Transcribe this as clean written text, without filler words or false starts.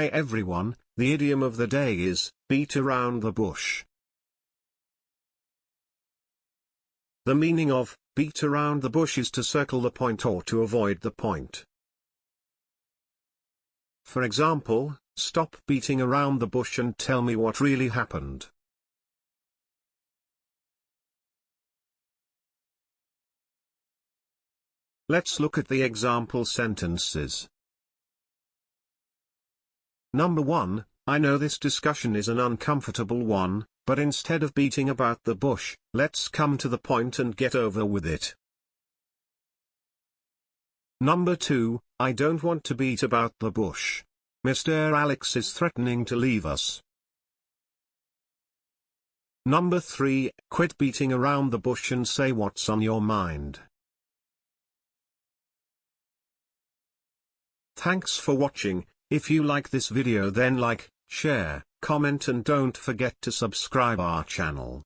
Hi everyone, the idiom of the day is, beat around the bush. The meaning of, beat around the bush is to circle the point or to avoid the point. For example, stop beating around the bush and tell me what really happened. Let's look at the example sentences. Number 1, I know this discussion is an uncomfortable one, but instead of beating about the bush, let's come to the point and get over with it. Number 2, I don't want to beat about the bush. Mr. Alex is threatening to leave us. Number 3, quit beating around the bush and say what's on your mind. Thanks for watching. If you like this video then like, share, comment and don't forget to subscribe our channel.